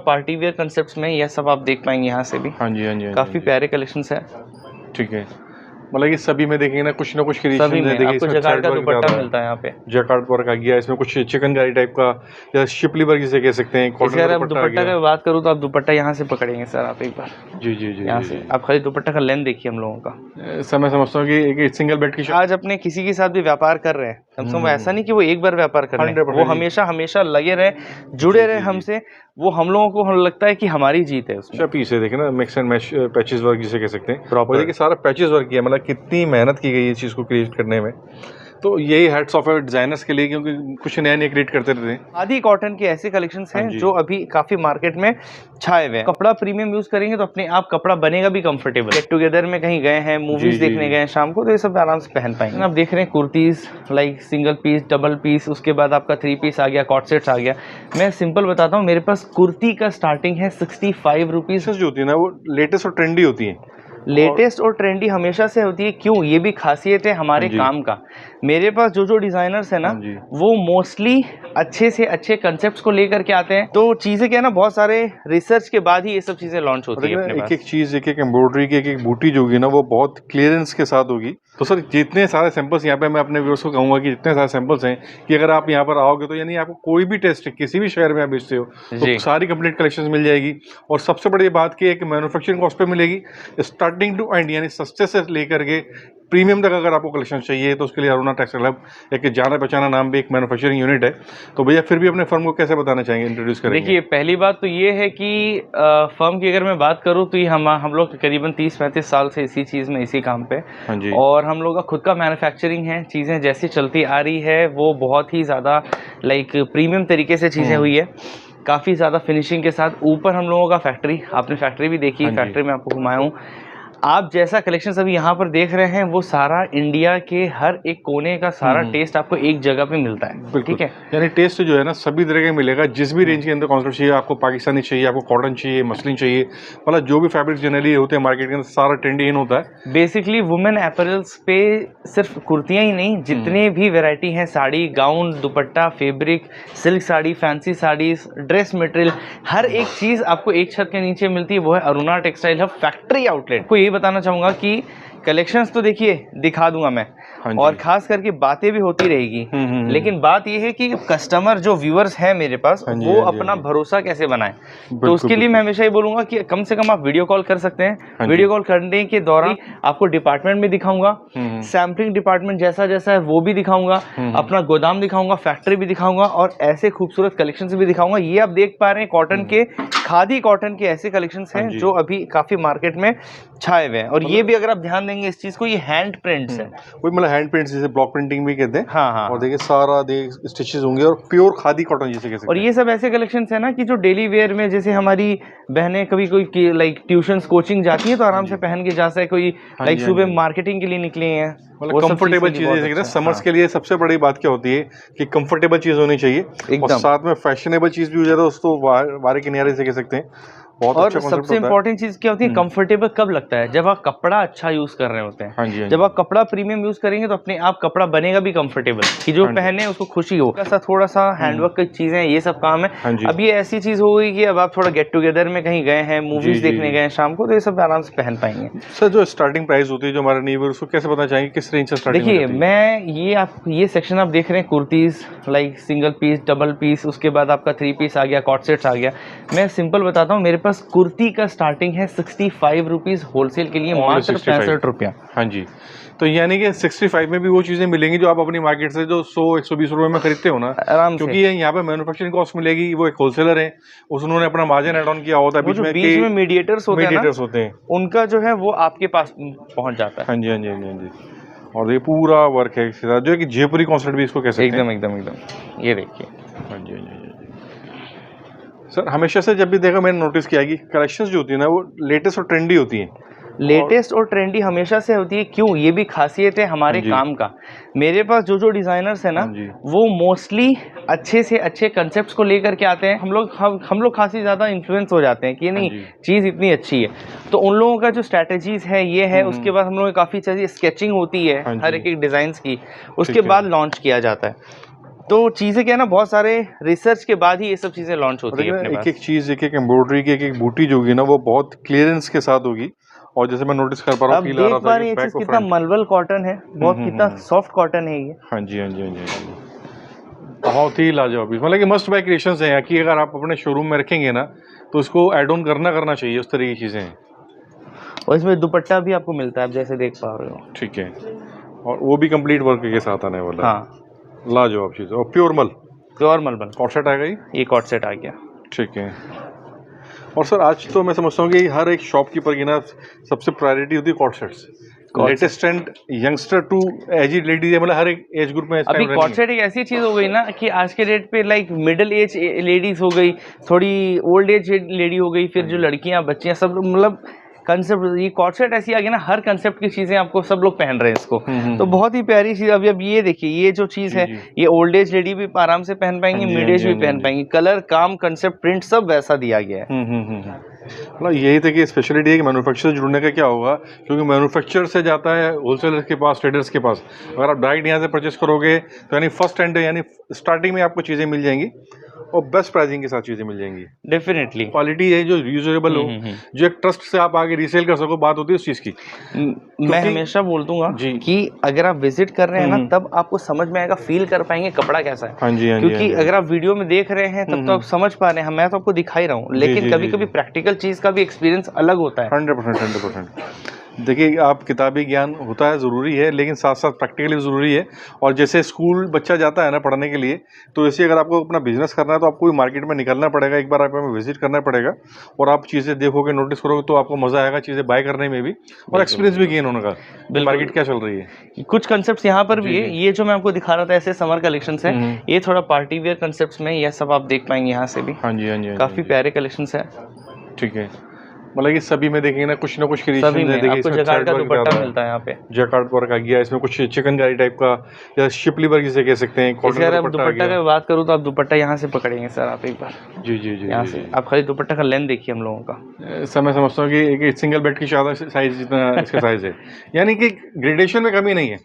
Party wear concept में, यह सब आप देख पाएंगे यहाँ से भी। हाँ जी, हाँ जी, काफी प्यारे कलेक्शंस है। ठीक है, मतलब ये सभी में देखेंगे ना कुछ क्रिएशन सभी में आपको जकार्ड का दुपट्टा मिलता है यहाँ पे। जकार्ड वर्क आ गया, इसमें कुछ चिकनकारी टाइप का या शिपली वर्क जिसे कह सकते हैं। कॉटन का दुपट्टा की बात करूँ तो आप दुपट्टा यहाँ से पकड़ेंगे सर आप एक बार। जी जी जी, यहाँ से आप खाली दुपट्टा का लेंथ देखिए हम लोगों का। मैं समझता हूँ कि एक सिंगल बेड की आज अपने किसी के साथ भी व्यापार कर रहे हैं, कम से कम ऐसा नहीं कि वो एक बार व्यापार कर रहे हैं, वो हमेशा हमेशा लगे रहे, जुड़े रहे हमसे, वो हम लोगों को लगता है कि हमारी जीत है उसमें। पीस है, देखे ना, mix and match patches work जिसे कह सकते हैं प्रॉपर। देखिए सारा पैचेस वर्क किया, मतलब कितनी मेहनत की गई है इस चीज़ को क्रिएट करने में। तो यही हैट्स ऑफ है डिजाइनर्स के लिए, क्योंकि कुछ नया नया क्रिएट करते रहते हैं। खादी कॉटन के ऐसे कलेक्शंस हैं जो अभी काफी मार्केट में छाए हुए हैं। कपड़ा प्रीमियम यूज करेंगे तो अपने आप कपड़ा बनेगा भी कंफर्टेबल। गेट टुगेदर में कहीं गए हैं, मूवीज देखने गए हैं शाम को, तो ये सब आराम से पहन पाएंगे। आप देख रहे हैं kurtis like single piece, double piece, उसके बाद आपका 3 पीस आ गया, कॉट सेट्स आ गया। मैं सिंपल बताता हूँ, मेरे पास कुर्ती का स्टार्टिंग है 65 रुपीज। जो होती है ना वो लेटेस्ट और ट्रेंडी होती है। लेटेस्ट और ट्रेंडी हमेशा से होती है, क्यों? ये भी खासियत है हमारे काम का। मेरे पास जो डिजाइनर्स है ना, वो मोस्टली अच्छे से अच्छे कंसेप्ट्स को लेकर के आते हैं। तो चीजें क्या है ना, बहुत सारे रिसर्च के बाद ही ये सब चीजें लॉन्च होती है। एक एक चीज, एक एक एम्ब्रॉयडरी की एक एक बूटी जो होगी ना, वो बहुत क्लियरेंस के साथ होगी। तो सर जितने सारे सैंपल्स यहाँ पे, मैं अपने व्यूअर्स को कहूंगा कि जितने सारे सैंपल्स हैं, कि अगर आप यहाँ पर आओगे तो यानी आपको कोई भी टेस्ट किसी भी शहर में आप बेचते हो तो सारी कंप्लीट कलेक्शन मिल जाएगी। और सबसे बड़ी बात की एक मैन्युफैक्चरिंग कॉस्ट पे मिलेगी, स्टार्टिंग टू एंड, यानी सस्ते से लेकर के प्रीमियम तक अगर आपको कलेक्शन चाहिए तो उसके लिए अरुणा टेक्सटाइल हब एक जाना पहचाना नाम भी एक मैन्युफैक्चरिंग यूनिट है। तो भैया फिर भी अपने फर्म को कैसे बताना चाहेंगे, इंट्रोड्यूस करेंगे? देखिए पहली बात तो ये है कि फर्म की अगर मैं बात करूँ तो ये हम लोग करीबन 30-35 साल से इसी चीज़ में, इसी काम पे, और हम लोग का खुद का मैन्युफैक्चरिंग है। चीज़ें जैसी चलती आ रही है वो बहुत ही ज़्यादा लाइक प्रीमियम तरीके से चीज़ें हुई है, काफ़ी ज़्यादा फिनिशिंग के साथ। ऊपर हम लोगों का फैक्ट्री, आपने फैक्ट्री भी देखी, फैक्ट्री में आपको घुमाया हूँ। आप जैसा कलेक्शन अभी यहाँ पर देख रहे हैं वो सारा इंडिया के हर एक कोने का सारा टेस्ट आपको एक जगह पे मिलता है। ठीक है, यानी टेस्ट जो है ना सभी तरह का मिलेगा, जिस भी रेंज के अंदर कॉन्सेप्ट चाहिए आपको, पाकिस्तानी चाहिए आपको, कॉटन चाहिए, मसलिन चाहिए, मतलब जो भी फैब्रिक जनरली होते हैं मार्केट के अंदर सारा ट्रेंडी इन होता है। बेसिकली वुमेन एपरल्स पे सिर्फ कुर्तियाँ ही नहीं, जितने भी वेराइटी हैं, sari, gown, dupatta, fabric, silk sari, fancy saris, dress material, हर एक चीज़ आपको एक छत के नीचे मिलती है। वो है Aruna textile hub factory outlet. को बताना चाहूंगा कि कलेक्शंस तो देखिए दिखा दूंगा मैं, और खास करके बातें भी होती रहेगी, लेकिन बात यह है कि कस्टमर जो व्यूअर्स हैं मेरे पास, वो अपना भरोसा कैसे बनाए। तो उसके लिए मैं हमेशा ही बोलूंगा कि कम से कम आप वीडियो कॉल कर सकते हैं। वीडियो कॉल करने के दौरान आपको डिपार्टमेंट भी दिखाऊंगा, सैम्पलिंग डिपार्टमेंट जैसा जैसा है वो भी दिखाऊंगा, अपना गोदाम दिखाऊंगा, फैक्ट्री भी दिखाऊंगा, और ऐसे खूबसूरत कलेक्शन भी दिखाऊंगा। ये आप देख पा रहे हैं कॉटन के, खादी कॉटन के ऐसे कलेक्शन हैं जो अभी काफी मार्केट में छाए हुए हैं। और ये भी अगर आप ध्यान देंगे इस चीज को, ये हैंड प्रिंट्स है, कोई मतलब हैंड प्रिंट्स जिसे ब्लॉक प्रिंटिंग भी कहते हैं। हाँ। और देखिए सारा स्टिचेस होंगे और प्योर खादी कॉटन जिसे कह सकते हैं। और ये सब ऐसे कलेक्शंस है ना कि जो डेली वेयर में, जैसे हमारी बहनें कभी कोई लाइक ट्यूशंस कोचिंग जाती है तो आराम से पहन के जा सकते, कोई लाइक सुबह मार्केटिंग के लिए निकले हैं, मतलब कंफर्टेबल चीजें। समर्स के लिए सबसे बड़ी बात क्या होती है कि कंफर्टेबल चीज होनी चाहिए, और साथ में फैशनेबल चीज भी हो जाए तो उसको वारे किनारे से कह सकते हैं। और अच्छा सबसे इम्पोर्टेंट चीज क्या होती है, कंफर्टेबल कब लगता है? जब आप कपड़ा अच्छा यूज कर रहे होते हैं। जब आप कपड़ा प्रीमियम यूज करेंगे तो अपने आप कपड़ा बनेगा भी कंफर्टेबल, कि जो पहने उसको खुशी हो। ऐसा थोड़ा सा हैंडवर्क की चीजें, ये सब काम है। अब ये ऐसी चीज हो गई कि अब आप थोड़ा गेट टुगेदर में कहीं गए हैं, मूवीज देखने गए हैं शाम को, तो ये सब आराम से पहन पाएंगे। सर जो स्टार्टिंग प्राइस होती है जो हमारे न्यू उसको कैसे पता चाहिए, किस रेंज से स्टार्टिंग? देखिए मैं ये सेक्शन आप देख रहे हैं kurtis like single piece, double piece, उसके बाद आपका 3 पीस आ गया, कॉट सेट्स आ गया। मैं सिंपल बताता हूँ, मेरे पास कुर्ती का स्टार्टिंग है 65 रुपीज होलसेल के लिए, मात्र 65 रुपया। हाँ जी, तो यानी कि 65 में भी वो चीजें मिलेंगी जो आप अपनी मार्केट से जो 100-120 रुपए में खरीदते हो ना, आराम से, क्योंकि यहाँ पे मैन्युफैक्चरिंग कॉस्ट मिलेगी। वो एक होलसेलर है, उन्होंने अपना मार्जिन ऐड ऑन किया होता है। बीच में मीडिएटर्स होते हैं, उनका जो है वो आपके पास पहुंच जाता है। हाँ जी हाँ जी हाँ जी। और ये पूरा वर्क है जो है कि जयपुरी कॉन्सेप्ट भी इसको कह सकते हैं। एकदम ये देखिए। हाँ जी हाँ जी सर, हमेशा से जब भी देखा मैंने नोटिस किया कि कलेक्शंस जो होती है ना वो लेटेस्ट और ट्रेंडी होती हैं। लेटेस्ट और ट्रेंडी हमेशा से होती है, क्यों? ये भी खासियत है हमारे काम का। मेरे पास जो डिजाइनर्स है ना, वो मोस्टली अच्छे से अच्छे कंसेप्ट्स को लेकर के आते हैं। हम लोग खासी ज्यादा इन्फ्लुएंस हो जाते हैं कि नहीं चीज इतनी अच्छी है, तो उन लोगों का जो स्ट्रेटेजीज है ये है। उसके बाद हम लोगों की काफी सारी स्केचिंग होती है हर एक डिजाइन की, उसके बाद लॉन्च किया जाता है। तो चीज़ें क्या है ना, बहुत सारे रिसर्च के बाद ही ये सब चीज़ें लॉन्च होती है अपने एक पास। एक चीज़, एक एक एम्ब्रॉयडरी की एक एक बूटी जो होगी ना वो बहुत क्लियरेंस के साथ होगी। और जैसे मैं नोटिस कर पा रहा आप हूँ, फील आ रहा देख था पा कि रहे हैं ये बैक चीज़ और कितना फ्रंट। मलबल कॉटन है, बहुत कितना सॉफ्ट कॉटन है ये। हाँ जी, हाँ जी, हाँ जी, हाँ जी। बहुत ही लाजवाब, मतलब कि मस्ट बाय क्रिएशंस हैं कि अगर आप अपने शोरूम में रखेंगे ना तो उसको ऐड ऑन करना चाहिए, उस तरह की चीज़ें हैं। और इसमें दुपट्टा भी आपको मिलता है, आप जैसे देख पा रहे हो। ठीक है, और वो भी कंप्लीट वर्क के साथ आने वाला है। हाँ, लाजवाब चीज़, और प्योर मल प्योर मलबल। कॉट सेट आएगा ये कॉट सेट आ गया। ठीक है। और सर आज तो मैं समझता हूँ कि हर एक शॉपकीपर की ना सबसे प्रायोरिटी होती है co-ord sets. Latest trend youngster to aged ladies है, मतलब हर एक एज ग्रुप में इस अभी टाइम कॉट सेट एक ऐसी चीज हो गई ना कि आज के डेट पे लाइक मिडिल एज लेडीज हो गई, थोड़ी ओल्ड एज लेडी हो गई, फिर जो लड़कियां बच्चियां सब लोग, मतलब कंसेप्ट ये कॉट सेट ऐसी आ गई ना, हर कंसेप्ट की चीजें आपको सब लोग पहन रहे हैं इसको। तो बहुत ही प्यारी चीज। अभी अब ये देखिए, ये जो चीज है ये ओल्ड एज लेडी भी आराम से पहन पाएंगी, मिड एज भी पहन पाएंगी। कलर, काम, कंसेप्ट, प्रिंट सब वैसा दिया गया है। मतलब यही था कि स्पेशलिटी है कि मैन्युफैक्चरर जुड़ने का क्या होगा, क्योंकि मैन्युफैक्चरर से जाता है होलसेलर के पास, ट्रेडर्स के पास। अगर आप डायरेक्ट यहाँ से परचेस करोगे तो यानी फर्स्ट हैंड, यानी स्टार्टिंग में आपको चीज़ें मिल जाएंगी और बेस्ट प्राइसिंग के साथ चीज़ें मिल जाएंगी। डेफिनेटली क्वालिटी है जो यूजेबल हो, जो एक ट्रस्ट से आप आगे रीसेल कर सको, बात होती है उस चीज़ की। मैं हमेशा बोल दूंगा कि अगर आप विजिट कर रहे हैं ना तब आपको समझ में आएगा, फील कर पाएंगे कपड़ा कैसा है। हाँ जी, हाँ जी, क्योंकि अगर आप वीडियो में देख रहे हैं तब तो आप समझ पा रहे हैं, मैं तो आपको दिखा ही रहा हूँ, लेकिन कभी कभी प्रैक्टिकल चीज का भी एक्सपीरियंस अलग होता है। 100%। देखिए, आप किताबी ज्ञान होता है ज़रूरी है, लेकिन साथ साथ प्रैक्टिकली भी ज़रूरी है। और जैसे स्कूल बच्चा जाता है ना पढ़ने के लिए, तो ऐसे अगर आपको अपना बिजनेस करना है तो आपको भी मार्केट में निकलना पड़ेगा, एक बार आपको विजिट करना पड़ेगा और आप चीज़ें देखोगे, नोटिस करोगे तो आपको मज़ा आएगा चीज़ें बाय करने में भी, और एक्सपीरियंस भी गेन होने का, मार्केट क्या चल रही है। कुछ कंसेप्ट यहाँ पर भी है, ये जो मैं आपको दिखा रहा था ऐसे समर कलेक्शन है, ये थोड़ा पार्टी वेयर कंसेप्ट में, यह सब आप देख पाएंगे यहाँ से भी। हाँ जी, हाँ जी, काफी प्यारे कलेक्शन है। ठीक है, मतलब कि सभी में देखेंगे ना कुछ क्रिएशन सभी में आपको जैकार्ड का दुपट्टा मिलता है यहाँ पे। जैकार्ड वर्क आ गया, इसमें कुछ चिकनकारी टाइप का या शिपली वर्क जिसे कह सकते हैं। अगर आप दुपट्टा की बात करूँ तो आप दुपट्टा यहाँ से पकड़ेंगे सर, आप एक बार जी जी जी यहाँ से आप खाली दुपट्टा का लेंथ देखिए हम लोगों का। मैं समझता हूँ कि एक सिंगल बेड की चादर साइज जितना इसका साइज है, यानी कि ग्रेडेशन में कमी नहीं है।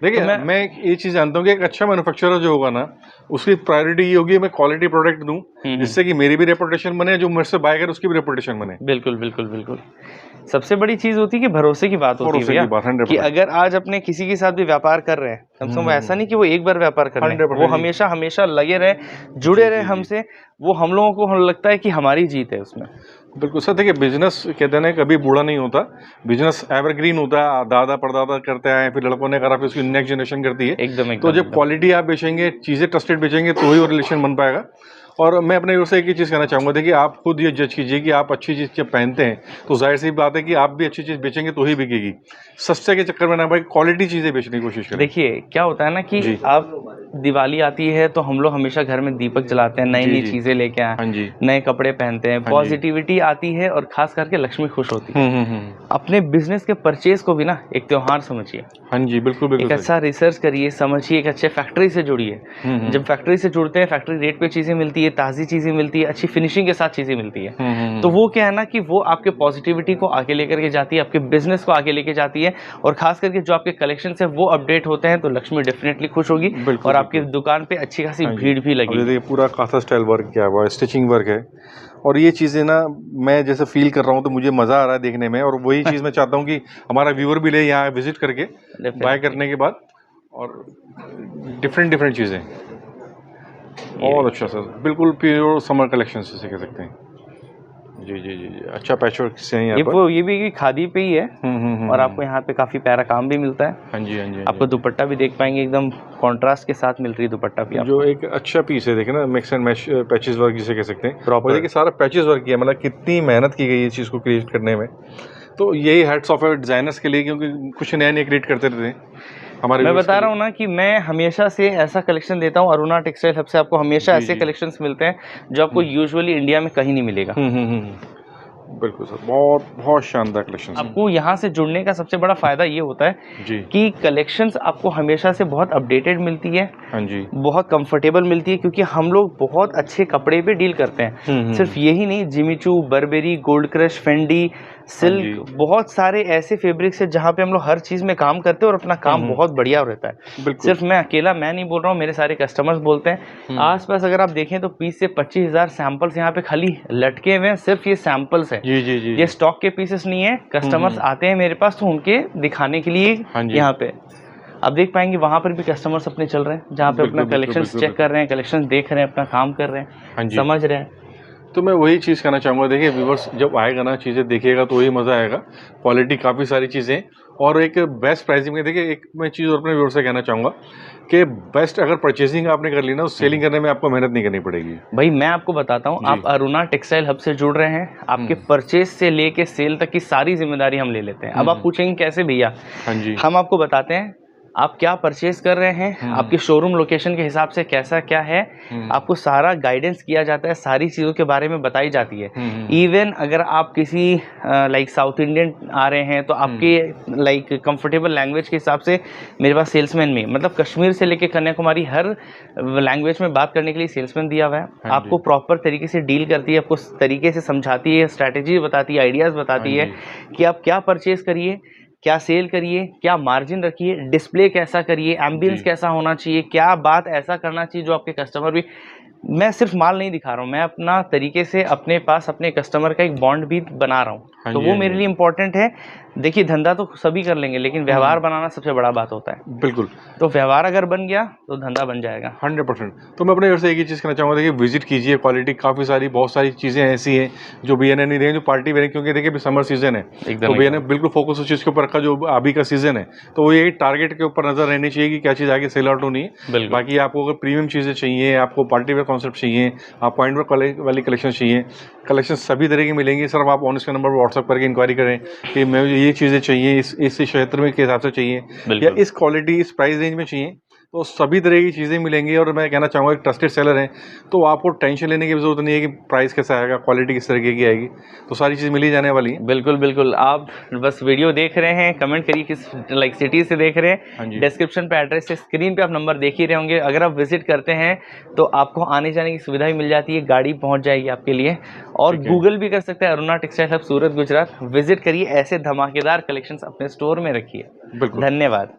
देखिए, तो मैं ये चीज़ जानता हूँ कि एक अच्छा मैन्युफैक्चरर जो होगा ना, उसकी प्रायोरिटी ये होगी मैं क्वालिटी प्रोडक्ट दूं जिससे कि मेरी भी रेपुटेशन बने, जो मुझसे बाय करे उसकी भी रेपुटेशन बने। बिल्कुल बिल्कुल बिल्कुल। सबसे बड़ी चीज होती है कि भरोसे की बात होती है भैया, कि अगर आज अपने किसी के साथ भी व्यापार कर रहे हैं, कम से कम ऐसा नहीं कि वो एक बार व्यापार कर रहे हैं, वो हमेशा हमेशा लगे रहे, जुड़े रहे हमसे, वो हम लोगों को हम लगता है कि हमारी जीत है उसमें। बिल्कुल सर। देखिए, बिजनेस कहते हैं कभी बूढ़ा नहीं होता, बिजनेस एवरग्रीन होता है, दादा परदादा करते आए, फिर लड़कों ने करा, फिर उसकी नेक्स्ट जनरेशन करती है। एकदम तो जब क्वालिटी आप बेचेंगे, चीज़ें ट्रस्टेड बेचेंगे, तो ही वो रिलेशन बन पाएगा। और मैं अपने ओर से एक ही चीज़ कहना चाहूँगा, देखिए आप खुद ये जज कीजिए कि आप अच्छी चीज़ जब पहनते हैं तो जाहिर सी बात है कि आप भी अच्छी चीज़ बेचेंगे तो ही बिकेगी। सस्ते के चक्कर में ना भाई, क्वालिटी चीज़ें बेचने की कोशिश करें। देखिए क्या होता है ना कि आप दिवाली आती है तो हम लोग हमेशा घर में दीपक जलाते हैं, नई नई चीजें लेके आए, नए कपड़े पहनते हैं, पॉजिटिविटी आती है और खास करके लक्ष्मी खुश होती है। अपने बिजनेस के परचेज को भी ना एक त्योहार समझिए। हाँ जी, बिल्कुल बिल्कुल। एक अच्छा रिसर्च करिए, समझिए, एक अच्छे फैक्ट्री से जुड़िए। जब फैक्ट्री से जुड़ते हैं, फैक्ट्री रेट पे चीजें मिलती है, ताजी चीजें मिलती है, अच्छी फिनिशिंग के साथ चीजें मिलती है। तो वो क्या है ना कि वो आपके पॉजिटिविटी को आगे लेकर के जाती है, आपके बिजनेस को आगे लेके जाती है, और खास करके जो आपके कलेक्शन है वो अपडेट होते हैं तो लक्ष्मी डेफिनेटली खुश होगी और आपकी दुकान पे अच्छी खासी भीड़ भी लगी। देखिए पूरा काथा स्टाइल वर्क किया हुआ है, स्टिचिंग वर्क है, और ये चीज़ें ना मैं जैसे फील कर रहा हूँ तो मुझे मज़ा आ रहा है देखने में, और वही चीज़ मैं चाहता हूँ कि हमारा व्यूअर भी ले यहाँ विजिट करके बाय करने के बाद, और डिफरेंट चीज़ें। बहुत अच्छा सर, बिल्कुल प्योर समर कलेक्शन से कह सकते हैं। जी जी जी, अच्छा पैचवर्क से है यहाँ पर। ये भी खादी पे ही है, और आपको यहाँ पे काफी प्यारा काम भी मिलता है। हाँ जी, हाँ जी। आपको दुपट्टा भी देख पाएंगे, एकदम कॉन्ट्रास्ट के साथ मिल रही है दुपट्टा भी, जो एक अच्छा पीस है, देखे ना, mix and match patches work जिसे कह सकते हैं प्रॉपर। देखिए सारा पैचेस वर्क किया, मतलब कितनी मेहनत की गई है चीज़ को क्रिएट करने में। तो यही हैट्स ऑफ है डिजाइनर्स के लिए, क्योंकि कुछ नया क्रिएट करते रहते हैं हमारे। मैं बता रहा हूँ ना कि मैं हमेशा से ऐसा कलेक्शन देता हूँ, अरुणा टेक्सटाइल हब से आपको हमेशा ऐसे कलेक्शंस मिलते हैं जो आपको यूजुअली इंडिया में कहीं नहीं मिलेगा। बिल्कुल सर, बहुत शानदार कलेक्शन। आपको यहाँ से जुड़ने का सबसे बड़ा फायदा ये होता है कि कलेक्शंस आपको हमेशा से बहुत अपडेटेड मिलती है। हाँ जी, बहुत कंफर्टेबल मिलती है, क्योंकि हम लोग बहुत अच्छे कपड़े पे डील करते हैं। सिर्फ यही नहीं, Jimmy Choo, barberi, gold crush, Fendi, silk, बहुत सारे ऐसे फैब्रिक्स है जहाँ पे हम लोग हर चीज में काम करते हैं और अपना काम बहुत बढ़िया रहता है। सिर्फ मैं नहीं बोल रहा हूँ, मेरे सारे कस्टमर्स बोलते हैं। आसपास अगर आप देखें तो 20 से 25,000 सैंपल्स यहाँ पे खाली लटके हुए हैं, सिर्फ ये सैंपल्स है। ये स्टॉक के पीसेस नहीं है। कस्टमर्स आते हैं मेरे पास तो उनके दिखाने के लिए यहाँ पे आप देख पाएंगे, वहाँ पर भी कस्टमर्स अपने चल रहे हैं जहाँ पे अपना कलेक्शंस चेक कर रहे हैं, कलेक्शंस देख रहे हैं, अपना काम कर रहे हैं, समझ रहे हैं। तो मैं वही चीज़ कहना चाहूँगा, देखिए व्यूअर्स जब आएगा ना, चीज़ें देखिएगा तो वही मज़ा आएगा। क्वालिटी काफ़ी सारी चीज़ें और एक बेस्ट प्राइसिंग में। देखिए एक मैं चीज़ और अपने व्यूअर्स से कहना चाहूँगा कि बेस्ट अगर परचेसिंग आपने कर ली ना, सेलिंग करने में आपको मेहनत नहीं करनी पड़ेगी। भाई मैं आपको बताता हूँ, आप अरुणा टेक्सटाइल हब से जुड़ रहे हैं, आपके परचेज से लेके सेल तक की सारी जिम्मेदारी हम ले लेते हैं। अब आप पूछेंगे कैसे भैया? हम आपको बताते हैं आप क्या परचेज कर रहे हैं, आपके शोरूम लोकेशन के हिसाब से कैसा क्या है, आपको सारा गाइडेंस किया जाता है, सारी चीज़ों के बारे में बताई जाती है। इवन अगर आप किसी लाइक साउथ इंडियन आ रहे हैं तो आपके लाइक कंफर्टेबल लैंग्वेज के हिसाब से मेरे पास सेल्समैन में, मतलब कश्मीर से लेके कन्याकुमारी हर लैंग्वेज में बात करने के लिए सेल्समैन दिया हुआ है। आपको प्रॉपर तरीके से डील करती है, आपको तरीके से समझाती है, स्ट्रैटेजी बताती है, आइडियाज़ बताती है कि आप क्या परचेज करिए, क्या सेल करिए, क्या मार्जिन रखिए, डिस्प्ले कैसा करिए, एम्बियंस कैसा होना चाहिए, क्या बात ऐसा करना चाहिए जो आपके कस्टमर भी। मैं सिर्फ माल नहीं दिखा रहा हूँ, मैं अपना तरीके से अपने पास अपने कस्टमर का एक बॉन्ड भी बना रहा हूँ, तो वो मेरे लिए इम्पोर्टेंट है। देखिए धंधा तो सभी कर लेंगे, लेकिन व्यवहार बनाना सबसे बड़ा बात होता है। बिल्कुल। तो व्यवहार अगर बन गया तो धंधा बन जाएगा 100%। तो मैं अपने ओर से एक ही चीज़ कहना चाहूँगा, देखिए विजिट कीजिए, क्वालिटी काफ़ी सारी, बहुत सारी चीज़ें ऐसी हैं जो भैया ने नहीं देंगे, जो पार्टी वेयर, क्योंकि देखिए अभी समर सीजन है तो भैया ने बिल्कुल फोकस उस चीज़ के ऊपर रखा जो अभी का सीजन है। तो वो यही टारगेट के ऊपर नजर रहनी चाहिए कि क्या चीज़ आगे सेल आउट होनी है। बाकी आपको अगर प्रीमियम चीज़ें चाहिए, आपको पार्टी वेयर कॉन्सेप्ट चाहिए, आप पॉइंट वर्क वाली कलेक्शन चाहिए, कलेक्शन सभी तरह की मिलेंगी। सर आप ऑनर्स के नंबर पर व्हाट्सअप करके इंक्वायरी करें कि मैं ये चीज़ें चाहिए, इस क्षेत्र में के हिसाब से चाहिए या इस क्वालिटी इस प्राइस रेंज में चाहिए, तो सभी तरह की चीज़ें मिलेंगी। और मैं कहना चाहूँगा एक ट्रस्टेड सेलर हैं तो आपको टेंशन लेने की ज़रूरत नहीं है कि प्राइस कैसा आएगा, क्वालिटी किस तरीके की आएगी, तो सारी चीज़ मिली जाने वाली है। बिल्कुल बिल्कुल। आप बस वीडियो देख रहे हैं, कमेंट करिए किस लाइक सिटी से देख रहे हैं। डिस्क्रिप्शन पे एड्रेस है, स्क्रीन पे आप नंबर देख ही रहे होंगे। अगर आप विजिट करते हैं तो आपको आने जाने की सुविधा भी मिल जाती है, गाड़ी पहुँच जाएगी आपके लिए। और गूगल भी कर सकते हैं, Aruna textile hub Surat Gujarat. Visit करिए, ऐसे धमाकेदार कलेक्शंस अपने स्टोर में रखिए। धन्यवाद।